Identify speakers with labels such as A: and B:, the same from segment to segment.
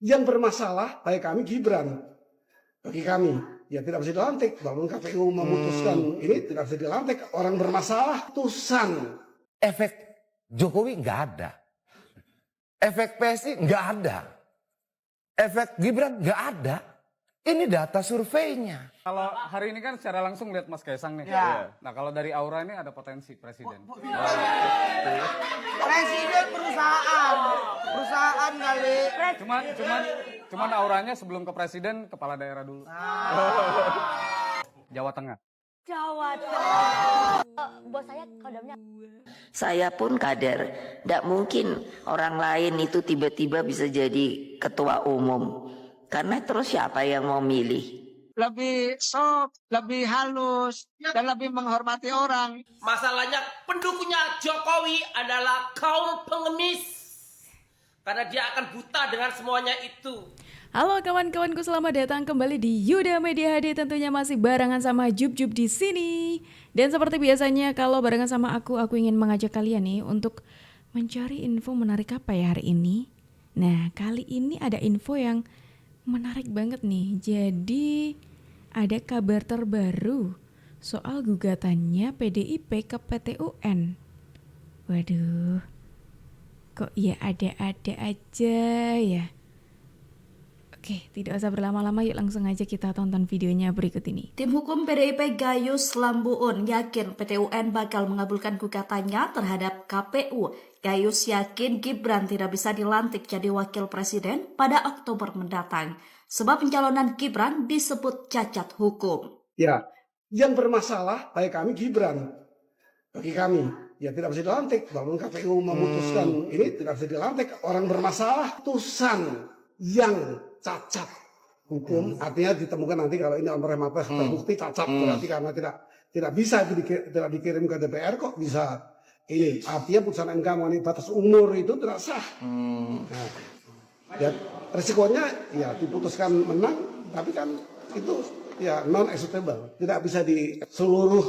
A: Yang bermasalah bagi kami Gibran. Bagi kami, ya tidak bisa dilantik. Walaupun KPU memutuskan ini tidak bisa dilantik. Orang bermasalah, putusan.
B: Efek Jokowi nggak ada. Efek PSI nggak ada. Efek Gibran nggak ada. Ini data surveinya.
C: Kalau hari ini kan secara langsung lihat Mas Kaisang nih.
D: Ya.
C: Nah kalau dari aura ini ada potensi presiden.
D: Presiden perusahaan kali.
C: Cuman auranya sebelum ke presiden kepala daerah dulu. Jawa Tengah.
E: Jawa Tengah. Bos saya kodamnya.
F: Saya pun kader, tidak mungkin orang lain itu tiba-tiba bisa jadi ketua umum. Karena terus siapa yang mau milih?
D: Lebih soft, lebih halus, dan lebih menghormati orang.
G: Masalahnya pendukungnya Jokowi adalah kaum pengemis. Karena dia akan buta dengan semuanya itu.
H: Halo kawan-kawanku, selamat datang kembali di Yuda Media HD. Tentunya masih barengan sama Jub-Jub di sini. Dan seperti biasanya kalau barengan sama aku ingin mengajak kalian nih untuk mencari info menarik apa ya hari ini. Nah, kali ini ada info yang menarik banget nih. Jadi ada kabar terbaru soal gugatannya PDIP ke PT UN. Waduh, kok ya ada-ada aja ya. Oke, tidak usah berlama-lama, yuk langsung aja kita tonton videonya berikut ini.
I: Tim hukum PDIP Gayus Lambuun yakin PT UN bakal mengabulkan gugatannya terhadap KPU. Gayus yakin Gibran tidak bisa dilantik jadi wakil presiden pada Oktober mendatang. Sebab pencalonan Gibran disebut cacat hukum.
A: Ya, yang bermasalah bagi kami Gibran. Bagi kami, ya tidak bisa dilantik. Walaupun KPU memutuskan ini tidak bisa dilantik. Orang bermasalah, putusan yang cacat hukum, artinya ditemukan nanti kalau ini oleh Mabes terbukti cacat, berarti karena tidak bisa tidak dikirim ke DPR kok bisa ini, artinya putusan MK mengenai batas umur itu tidak sah. Nah, ya resikonya ya diputuskan menang, tapi kan itu ya non executable, tidak bisa di seluruh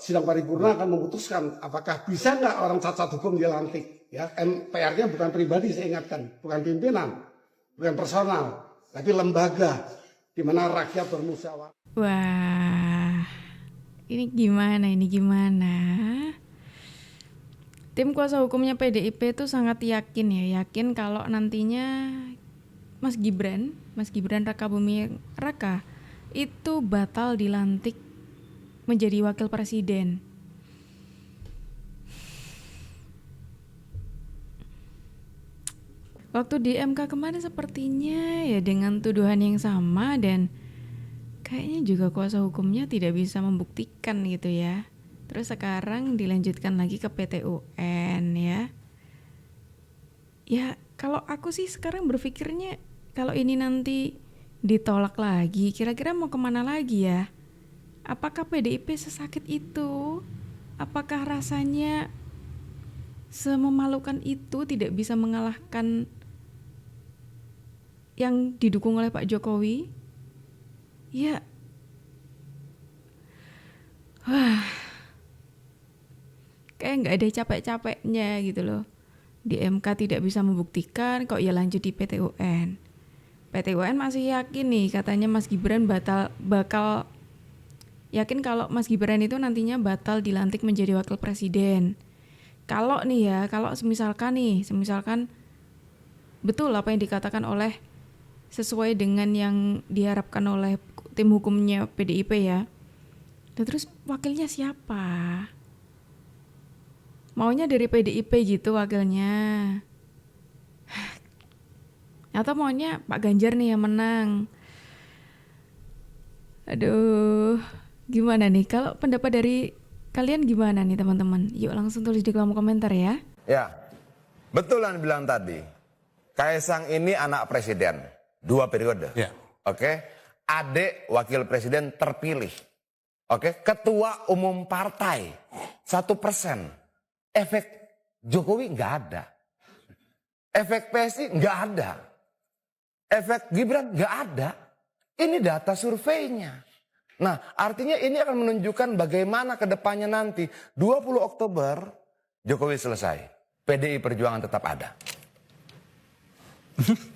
A: sidang paripurna akan memutuskan apakah bisa nggak orang cacat hukum dilantik. Ya, PR-nya bukan pribadi, saya ingatkan, bukan pimpinan, bukan personal, tapi lembaga di mana rakyat bermusyawarah.
H: Wah, ini gimana? Tim kuasa hukumnya PDIP itu sangat yakin kalau nantinya Mas Gibran Rakabuming Raka itu batal dilantik menjadi wakil presiden. Waktu di MK kemarin sepertinya ya dengan tuduhan yang sama dan kayaknya juga kuasa hukumnya tidak bisa membuktikan gitu ya. Terus sekarang dilanjutkan lagi ke PT UN ya. Ya kalau aku sih sekarang berpikirnya kalau ini nanti ditolak lagi, kira-kira mau kemana lagi ya? Apakah PDIP sesakit itu? Apakah rasanya sememalukan itu tidak bisa mengalahkan yang didukung oleh Pak Jokowi? Ya, kayak nggak ada capek-capeknya gitu loh. Di MK tidak bisa membuktikan, kok ya lanjut di PT UN. PT UN masih yakin nih, katanya Mas Gibran bakal yakin kalau Mas Gibran itu nantinya batal dilantik menjadi wakil presiden. Kalau semisalkan betul apa yang dikatakan oleh sesuai dengan yang diharapkan oleh tim hukumnya PDIP ya. Dan terus wakilnya siapa? Maunya dari PDIP gitu wakilnya. Atau maunya Pak Ganjar nih yang menang. Aduh, gimana nih? Kalau pendapat dari kalian gimana nih teman-teman? Yuk langsung tulis di kolom komentar ya.
B: Ya, betul yang bilang tadi. Kaisang ini anak presiden, 2 periode.
C: Ya.
B: Oke, adik wakil presiden terpilih. Oke, ketua umum partai 1%. Efek Jokowi nggak ada. Efek PSI nggak ada. Efek Gibran nggak ada. Ini data surveinya. Nah, artinya ini akan menunjukkan bagaimana ke depannya nanti. 20 Oktober, Jokowi selesai. PDI Perjuangan tetap ada.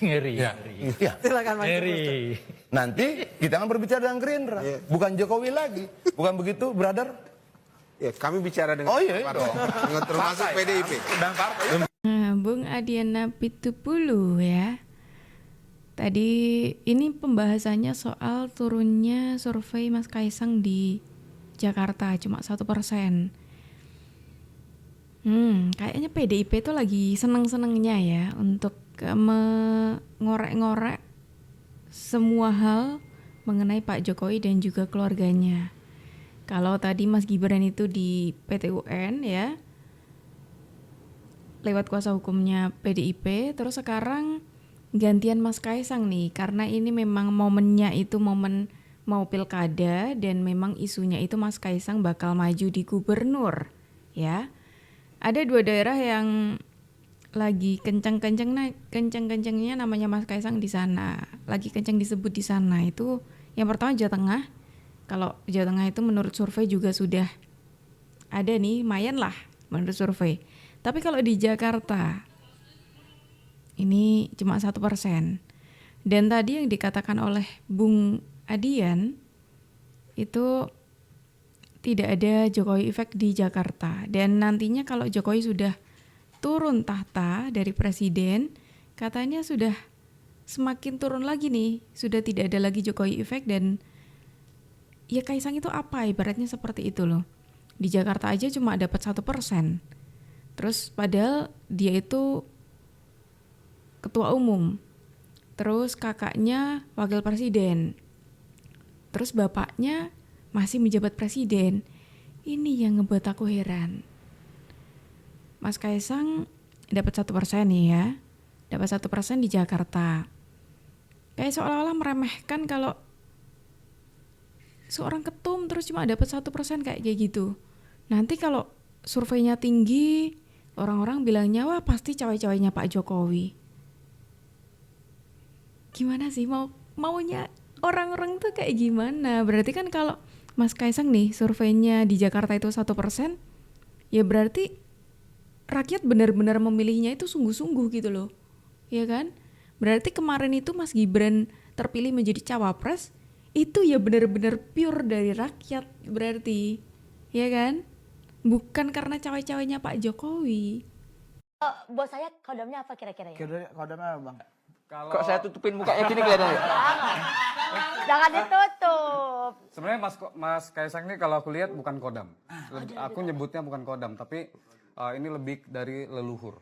J: Ngeri.
B: Ya. Iya.
D: Silakan Mas.
J: Ngeri.
B: Nanti kita akan berbicara dengan Gerindra, bukan Jokowi lagi. Bukan begitu, brother?
K: Ya, kami bicara dengan
B: Oh iya,
K: partai.
B: dong.
K: Dengan termasuk PDIP.
B: Dan partai.
H: Nah, Bung Adiana Pitupulu ya. Tadi ini pembahasannya soal turunnya survei Mas Kaisang di Jakarta cuma 1%. Kayaknya PDIP itu lagi seneng-senengnya ya untuk mengorek-ngorek semua hal mengenai Pak Jokowi dan juga keluarganya. Kalau tadi Mas Gibran itu di PT UN ya, lewat kuasa hukumnya PDIP, terus sekarang gantian Mas Kaisang nih, karena ini memang momennya itu momen mau pilkada dan memang isunya itu Mas Kaisang bakal maju di gubernur ya. Ada 2 daerah yang lagi kenceng-kencengnya namanya Mas Kaisang di sana, lagi kenceng disebut di sana. Itu yang pertama Jawa Tengah. Kalau Jawa Tengah itu menurut survei juga sudah ada nih, lumayan lah menurut survei. Tapi kalau di Jakarta ini cuma 1%. Dan tadi yang dikatakan oleh Bung Adian itu tidak ada Jokowi effect di Jakarta. Dan nantinya kalau Jokowi sudah turun tahta dari presiden, katanya sudah semakin turun lagi nih, sudah tidak ada lagi Jokowi effect. Dan ya Kaisang itu apa, ibaratnya seperti itu loh. Di Jakarta aja cuma dapat 1%. Terus padahal dia itu ketua umum, terus kakaknya wakil presiden, terus bapaknya masih menjabat presiden. Ini yang ngebuat aku heran. Mas Kaisang dapat 1% nih ya, dapat 1% di Jakarta. Kayak seolah-olah meremehkan kalau seorang ketum terus cuma dapat 1% kayak gitu. Nanti kalau surveinya tinggi, orang-orang bilangnya wah pasti cawe-cawenya Pak Jokowi. Gimana sih maunya orang-orang tuh kayak gimana? Berarti kan kalau Mas Kaisang nih surveinya di Jakarta itu 1%, ya berarti rakyat benar-benar memilihnya itu sungguh-sungguh gitu loh, ya kan? Berarti kemarin itu Mas Gibran terpilih menjadi cawapres, itu ya benar-benar pure dari rakyat berarti, ya kan? Bukan karena cawe-cawenya Pak Jokowi.
E: Bos saya kodamnya apa kira-kira ya?
J: Kodamnya apa, Bang?
C: Kalau
J: Kok saya tutupin mukanya gini kelihatannya?
E: Jangan ditutup.
C: sebenarnya Mas Kaisang ini kalau aku lihat bukan kodam. Aku nyebutnya bukan kodam, tapi ini lebih dari leluhur.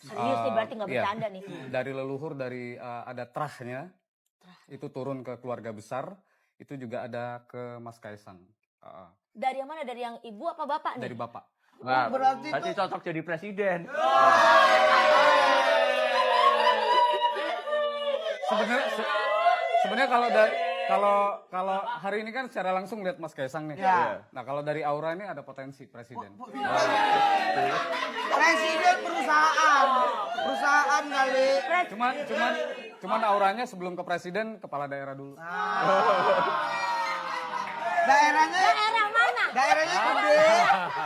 E: Serius nih berarti nggak
C: Iya.
E: bercanda nih.
C: Dari leluhur, dari ada terahnya, itu turun ke keluarga besar, itu juga ada ke Mas Kaisang.
E: Dari yang mana? Dari yang ibu apa bapak nih?
C: Dari bapak.
J: Nah, berarti cocok jadi presiden.
C: Sebenarnya kalau hari ini kan secara langsung lihat Mas Kaisang nih.
D: Ya.
C: Nah, kalau dari aura ini ada potensi presiden.
D: Presiden perusahaan kali.
C: Cuman auranya sebelum ke presiden kepala daerah dulu.
D: Daerahnya
E: Daerah mana?
D: daerahnya gede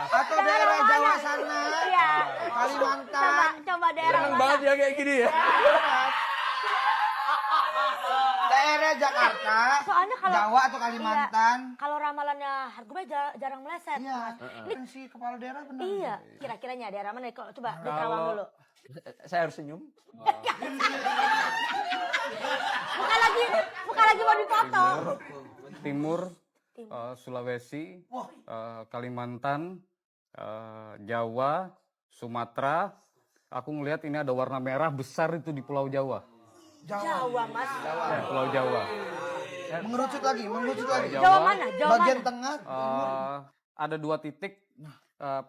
D: atau daerah Jawa sana,
E: Iya.
D: Kalimantan.
E: Coba daerah
J: Seneng
E: mana?
J: banget ya kayak gini ya.
D: Daerah Jakarta,
E: Soalnya kalau
D: Jawa atau Kalimantan.
E: Iya, kalau ramalannya Hargumai jarang meleset.
D: Iya.
E: Ini
D: Ini si kepala daerah benar.
E: iya, kira-kiranya daerah mana? Coba di Karawang dulu.
J: Saya harus senyum.
E: Bukan lagi mau dipotong.
C: Timur, Sulawesi, Kalimantan, Jawa, Sumatera. Aku ngelihat ini ada warna merah besar itu di Pulau Jawa.
E: Jawa, Mas.
C: Ya, Pulau Jawa.
D: Mengerucut lagi.
E: Jawa mana? Jawa
D: Bagian
E: mana?
D: tengah.
C: Ada 2 titik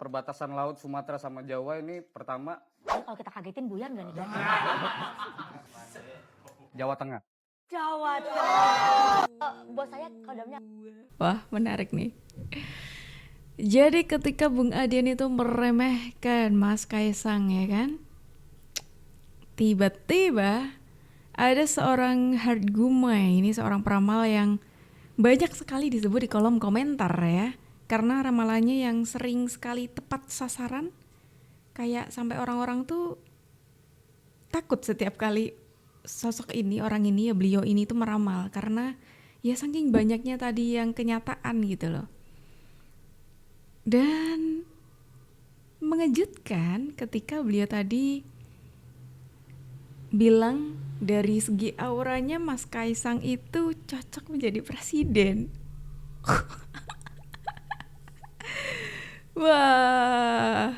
C: perbatasan laut Sumatera sama Jawa. Ini pertama
E: Ini kalau kita kagetin buyar nggak nih?
C: Jawa Tengah.
E: Jawa Tengah. Bos saya kodamnya.
H: Wah, menarik nih. Jadi ketika Bung Adian itu meremehkan Mas Kaisang ya kan, tiba-tiba ada seorang Hargumai, ini seorang peramal yang banyak sekali disebut di kolom komentar ya, karena ramalannya yang sering sekali tepat sasaran, kayak sampai orang-orang tuh takut setiap kali sosok ini, orang ini ya, beliau ini tuh meramal, karena ya saking banyaknya tadi yang kenyataan gitu loh. Dan mengejutkan ketika beliau tadi bilang dari segi auranya Mas Kaisang itu cocok menjadi presiden. Wah,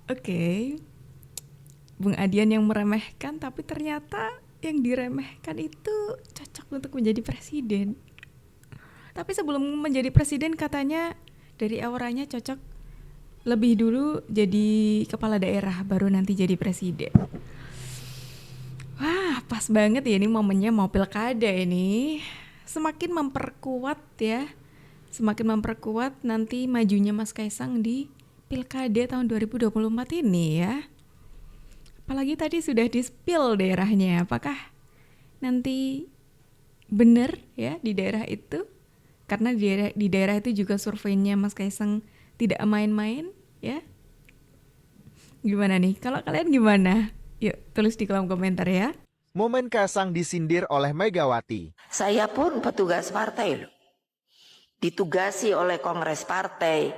H: oke. Bung Adian yang meremehkan, tapi ternyata yang diremehkan itu cocok untuk menjadi presiden. Tapi sebelum menjadi presiden katanya dari auranya cocok lebih dulu jadi kepala daerah, baru nanti jadi presiden. Wah, pas banget ya ini momennya mau pilkada ini. Semakin memperkuat ya. Semakin memperkuat nanti majunya Mas Kaisang di pilkada tahun 2024 ini ya. Apalagi tadi sudah di-spill daerahnya. Apakah nanti benar ya di daerah itu? Karena di daerah itu juga surveinya Mas Kaisang tidak main-main ya. Gimana nih? Kalau kalian gimana? Yuk tulis di kolom komentar ya.
L: Momen Kaisang disindir oleh Megawati.
F: Saya pun petugas partai loh. Ditugasi oleh Kongres Partai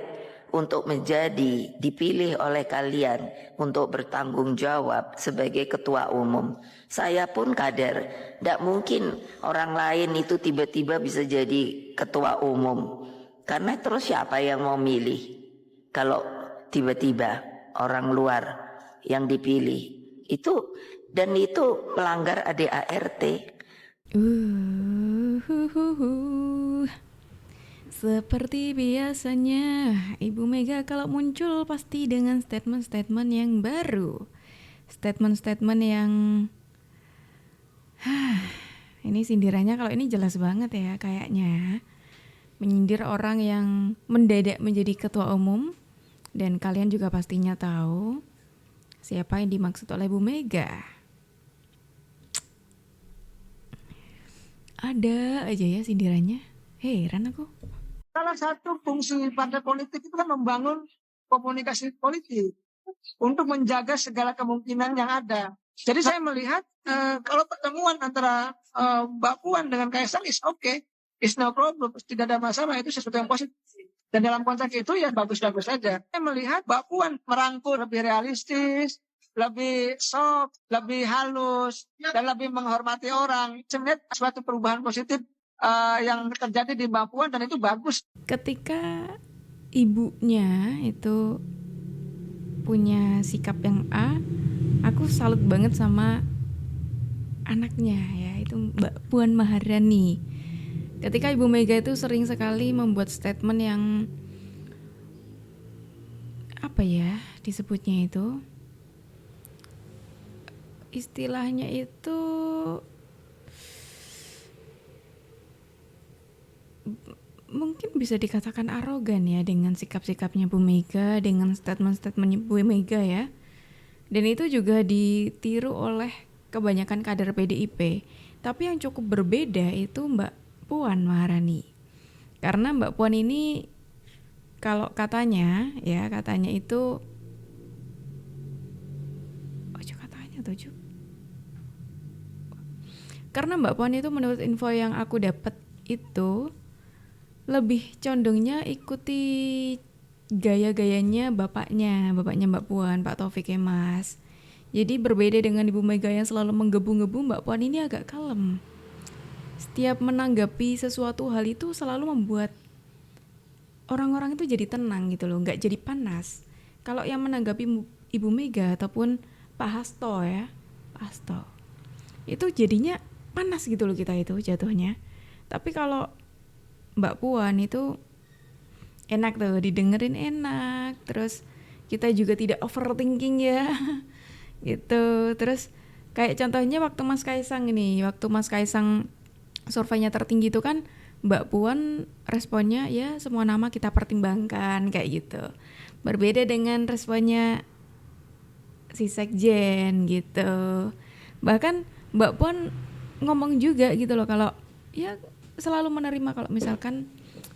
F: untuk menjadi dipilih oleh kalian untuk bertanggung jawab sebagai ketua umum. Saya pun kader. Tidak mungkin orang lain itu tiba-tiba bisa jadi ketua umum. Karena terus siapa yang mau milih kalau tiba-tiba orang luar yang dipilih itu, dan itu melanggar ADART.
H: Seperti biasanya, Ibu Mega kalau muncul pasti dengan statement-statement yang baru. Statement-statement yang ini sindirannya kalau ini jelas banget ya kayaknya. Menyindir orang yang mendadak menjadi ketua umum. Dan kalian juga pastinya tahu siapa yang dimaksud oleh Bu Mega. Ada aja ya sindirannya. Heran aku.
D: Salah satu fungsi partai politik itu kan membangun komunikasi politik untuk menjaga segala kemungkinan yang ada. Jadi saya melihat kalau pertemuan antara Mbak Puan dengan Kaisang is okay, is no problem, tidak ada masalah, itu sesuatu yang positif. Dan dalam konteks itu ya bagus-bagus saja. Saya melihat Mbak Puan merangkul lebih realistis, lebih soft, lebih halus, dan lebih menghormati orang. Saya melihat suatu perubahan positif yang terjadi di Mbak Puan, dan itu bagus.
H: Ketika ibunya itu punya sikap yang A, aku salut banget sama anaknya ya, itu Mbak Puan Maharani. Ketika Ibu Mega itu sering sekali membuat statement yang apa ya disebutnya itu, istilahnya itu mungkin bisa dikatakan arogan ya dengan sikap-sikapnya Bu Mega, dengan statement-statementnya Bu Mega ya. Dan itu juga ditiru oleh kebanyakan kader PDIP. Tapi yang cukup berbeda itu Mbak Puan Maharani. Karena Mbak Puan ini kalau katanya itu karena Mbak Puan itu menurut info yang aku dapat itu lebih condongnya ikuti gaya-gayanya bapaknya Mbak Puan, Pak Taufik Kemas. Jadi berbeda dengan Ibu Mega yang selalu menggebu-gebu, Mbak Puan ini agak kalem. Setiap menanggapi sesuatu hal itu selalu membuat orang-orang itu jadi tenang gitu loh, nggak jadi panas. Kalau yang menanggapi Ibu Mega ataupun Pak Hasto ya, Pak Hasto, itu jadinya panas gitu loh kita itu jatuhnya. Tapi kalau Mbak Puan itu enak tuh, didengerin enak, terus kita juga tidak overthinking ya gitu. Terus kayak contohnya waktu Mas Kaisang surveinya tertinggi itu kan Mbak Puan responnya ya semua nama kita pertimbangkan kayak gitu. Berbeda dengan responnya si Sekjen gitu. Bahkan Mbak Puan ngomong juga gitu loh kalau ya selalu menerima kalau misalkan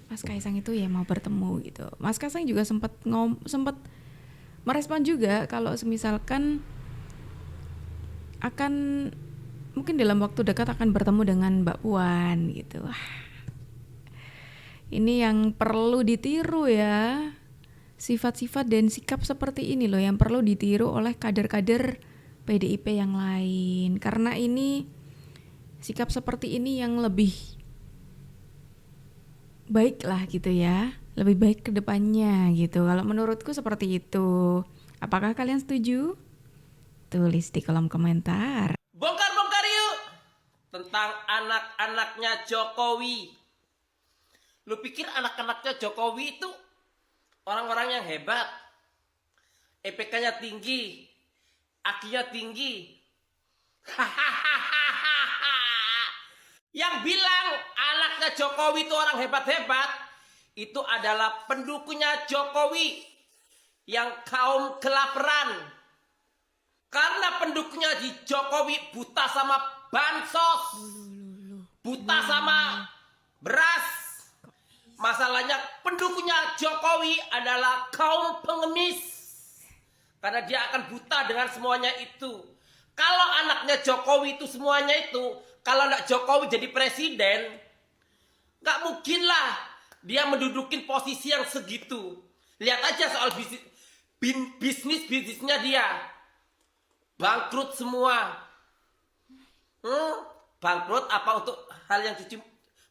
H: Mas Kaisang itu ya mau bertemu gitu. Mas Kaisang juga sempat merespon juga kalau misalkan akan mungkin dalam waktu dekat akan bertemu dengan Mbak Puan gitu. Wah, ini yang perlu ditiru ya. Sifat-sifat dan sikap seperti ini loh yang perlu ditiru oleh kader-kader PDIP yang lain. Karena ini sikap seperti ini yang lebih baik lah gitu ya. Lebih baik ke depannya gitu. Kalau menurutku seperti itu. Apakah kalian setuju? Tulis di kolom komentar.
G: Bongkar-bongkar yuk tentang anak-anaknya Jokowi. Lu pikir anak-anaknya Jokowi itu orang-orang yang hebat, EPK-nya tinggi, AQ-nya tinggi. Yang bilang anaknya Jokowi itu orang hebat-hebat itu adalah pendukungnya Jokowi yang kaum kelaparan. Karena pendukungnya di Jokowi buta sama bansos, buta sama beras. Masalahnya pendukungnya Jokowi adalah kaum pengemis. Karena dia akan buta dengan semuanya itu. Kalau anaknya Jokowi itu semuanya itu, kalau anak Jokowi jadi presiden, gak mungkin lah dia mendudukin posisi yang segitu. Lihat aja soal bisnisnya dia. Bangkrut semua. Bangkrut apa untuk hal yang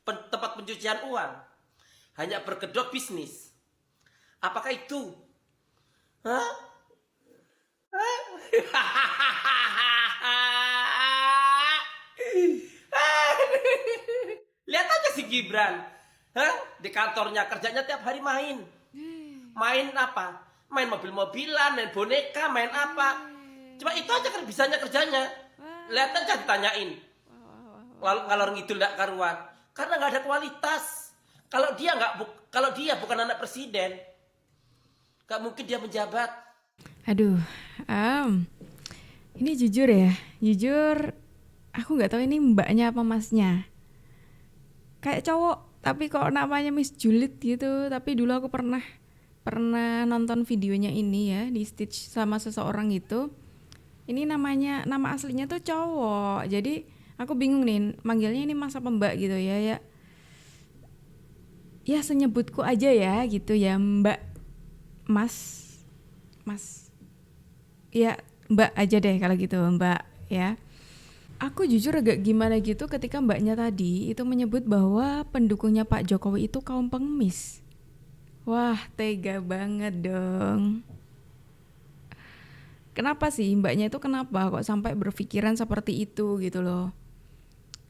G: tempat pencucian uang? Hanya berkedok bisnis. Apakah itu? Lihat aja si Gibran. Di kantornya kerjanya tiap hari main. Main apa? Main mobil-mobilan, main boneka, main apa? Cuma itu aja kan bisanya kerjanya. Lihat aja ditanyain. Ngalor ngidul gak karuan. Karena gak ada kualitas. Kalau dia bukan anak presiden, gak mungkin dia menjabat.
H: Aduh, ini jujur ya. Jujur, aku gak tahu ini mbaknya apa masnya. Kayak cowok, tapi kok namanya Miss Julid gitu. Tapi dulu aku pernah nonton videonya ini ya, di stage sama seseorang gitu. Ini nama aslinya tuh cowok. Jadi aku bingung nih, manggilnya ini mas apa mbak gitu ya. Ya senyebutku aja ya gitu ya, mbak, mas. Ya mbak aja deh kalau gitu, mbak ya. Aku jujur agak gimana gitu ketika mbaknya tadi itu menyebut bahwa pendukungnya Pak Jokowi itu kaum pengemis. Wah, tega banget dong. Kenapa sih mbaknya itu kok sampai berpikiran seperti itu gitu loh.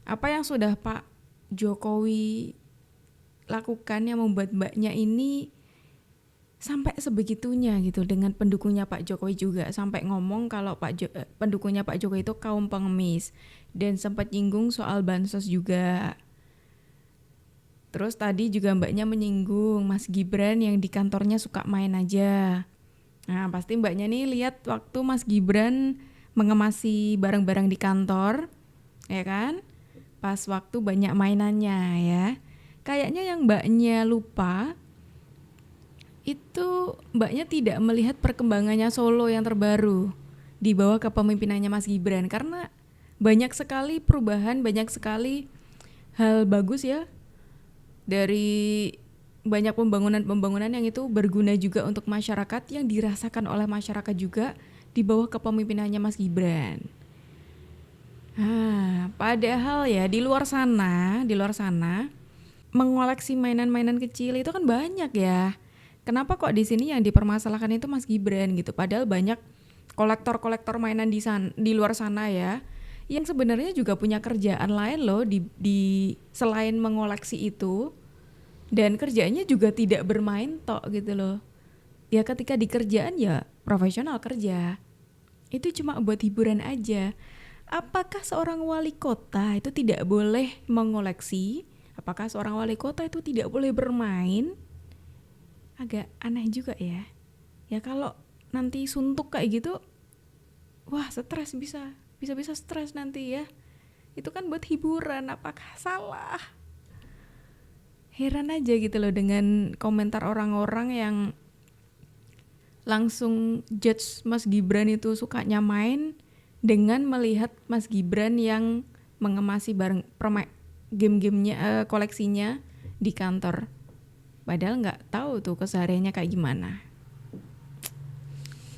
H: Apa yang sudah Pak Jokowi lakukan yang membuat mbaknya ini sampai sebegitunya gitu dengan pendukungnya Pak Jokowi juga, sampai ngomong kalau pendukungnya Pak Jokowi itu kaum pengemis, dan sempat nyinggung soal bansos juga. Terus tadi juga mbaknya menyinggung Mas Gibran yang di kantornya suka main aja. Nah pasti mbaknya nih lihat waktu Mas Gibran mengemasi barang-barang di kantor, ya kan? Pas waktu banyak mainannya ya. Kayaknya yang mbaknya lupa itu mbaknya tidak melihat perkembangannya Solo yang terbaru di bawah kepemimpinannya Mas Gibran, karena banyak sekali perubahan, banyak sekali hal bagus ya, dari banyak pembangunan yang itu berguna juga untuk masyarakat, yang dirasakan oleh masyarakat juga di bawah kepemimpinannya Mas Gibran. Padahal ya di luar sana mengoleksi mainan-mainan kecil itu kan banyak ya. Kenapa kok di sini yang dipermasalahkan itu Mas Gibran gitu? Padahal banyak kolektor-kolektor mainan di luar sana ya, yang sebenarnya juga punya kerjaan lain loh di selain mengoleksi itu, dan kerjaannya juga tidak bermain tok gitu loh. Ya ketika di kerjaan ya profesional kerja. Itu cuma buat hiburan aja. Apakah seorang wali kota itu tidak boleh mengoleksi? Apakah seorang wali kota itu tidak boleh bermain? Agak aneh juga ya. Ya kalau nanti suntuk kayak gitu, wah stres, bisa stres nanti ya. Itu kan buat hiburan, apakah salah? Heran aja gitu loh dengan komentar orang-orang yang langsung judge Mas Gibran itu sukanya main, dengan melihat Mas Gibran yang mengemasi barang game-gamenya, koleksinya di kantor. Padahal nggak tahu tuh kesehariannya kayak gimana.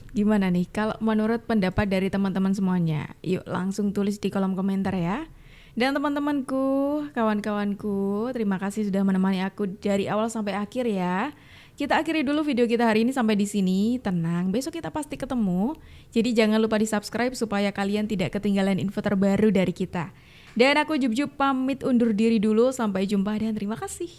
H: Gimana nih kalau menurut pendapat dari teman-teman semuanya? Yuk langsung tulis di kolom komentar ya. Dan teman-temanku, kawan-kawanku, terima kasih sudah menemani aku dari awal sampai akhir ya. Kita akhiri dulu video kita hari ini sampai di sini. Tenang, besok kita pasti ketemu. Jadi jangan lupa di-subscribe supaya kalian tidak ketinggalan info terbaru dari kita. Dan aku Jup pamit undur diri dulu. Sampai jumpa dan terima kasih.